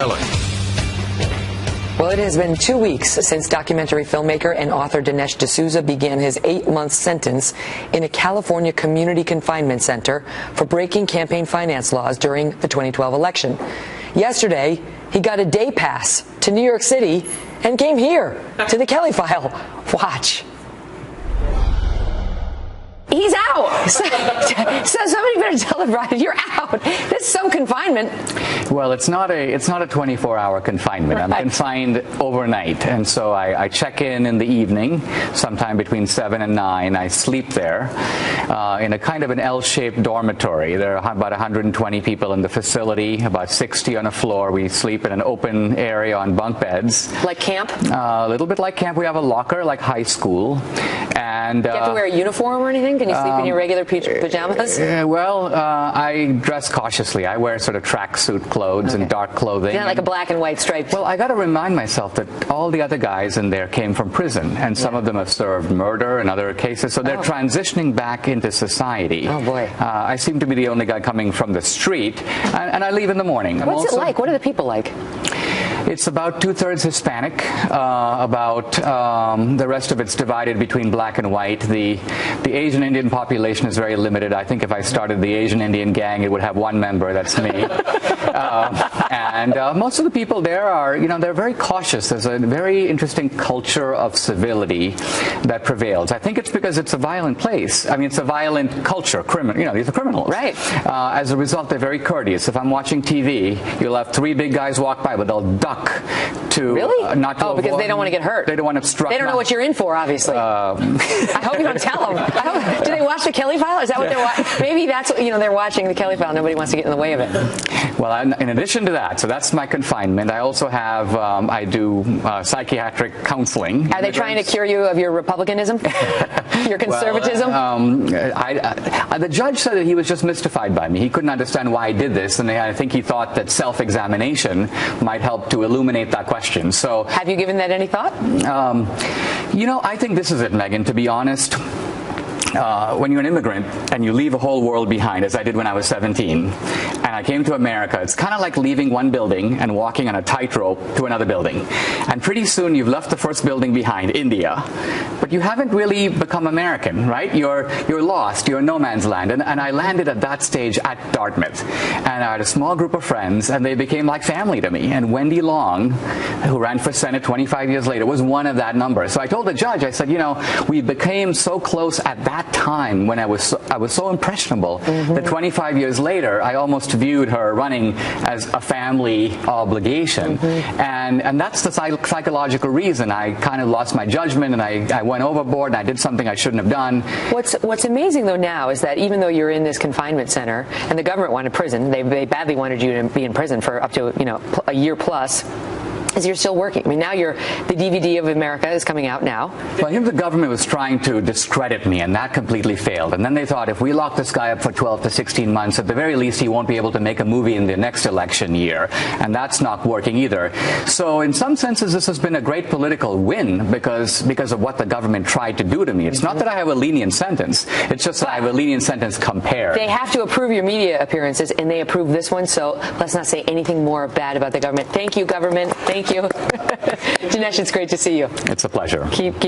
Well, it has been 2 weeks since documentary filmmaker and author Dinesh D'Souza began his 8-month sentence in a California community confinement center for breaking campaign finance laws during the 2012 election. Yesterday, he got a day pass to New York City and came here to the Kelly file. Watch. He's out. So somebody better tell the bride, you're out. This is some confinement. Well, it's not a 24-hour confinement. I'm confined overnight, and so I check in the evening, sometime between 7 and 9. I sleep there in a kind of an L-shaped dormitory. There are about 120 people in the facility, about 60 on a floor. We sleep in an open area on bunk beds. Like camp? A little bit like camp. We have a locker like high school. And do you have to wear a uniform or anything? Can you sleep in your regular pajamas? I dress cautiously. I wear sort of tracksuit clothes and dark clothing. Not like a black and white stripe. Well, I got to remind myself that all the other guys in there came from prison, and some of them have served murder and other cases, so they're transitioning back into society. Oh, boy. I seem to be the only guy coming from the street, and I leave in the morning. What's it like? What are the people like? It's about 2/3 Hispanic. The rest of it's divided between black and white. The Asian Indian population is very limited. I think if I started the Asian Indian gang, it would have one member. That's me. Most of the people there are, they're very cautious. There's a very interesting culture of civility that prevails. I think it's because it's a violent place. I mean, it's a violent culture. These are criminals. Right. As a result, they're very courteous. If I'm watching TV, you'll have 3 big guys walk by, but they'll duck to not to because they don't want to get hurt. They don't want to obstruct. They don't know what you're in for, obviously. I hope you don't tell them. Do they watch the Kelly file? Is that what they're watching? Maybe that's what, they're watching the Kelly file. Nobody wants to get in the way of it. Well, in addition to that, so that's my confinement. I also have I do psychiatric counseling. Are they trying to cure you of your republicanism, your conservatism? The judge said that he was just mystified by me. He couldn't understand why I did this, and I think he thought that self-examination might help to illuminate that question. So, have you given that any thought? I think this is it, Megyn, to be honest. When you're an immigrant and you leave a whole world behind, as I did when I was 17, and I came to America, it's kind of like leaving one building and walking on a tightrope to another building. And pretty soon you've left the first building behind, India, but you haven't really become American, right? You're lost. You're in no man's land. And I landed at that stage at Dartmouth, and I had a small group of friends, and they became like family to me. And Wendy Long, who ran for Senate 25 years later, was one of that number. So I told the judge, I said, we became so close at that time when I was so impressionable that 25 years later I almost viewed her running as a family obligation, and that's the psychological reason. I kind of lost my judgment, and I went overboard, and I did something I shouldn't have done. What's amazing though now is that even though you're in this confinement center and the government wanted prison, they badly wanted you to be in prison for up to a year plus, is you're still working. I mean, now the DVD of America is coming out now. Well, I think the government was trying to discredit me, and that completely failed. And then they thought, if we lock this guy up for 12 to 16 months, at the very least, he won't be able to make a movie in the next election year. And that's not working either. So in some senses, this has been a great political win because of what the government tried to do to me. It's not that I have a lenient sentence. It's just that I have a lenient sentence compared. They have to approve your media appearances, and they approved this one, so let's not say anything more bad about the government. Thank you, government. Thank you. Dinesh, it's great to see you. It's a pleasure. Keep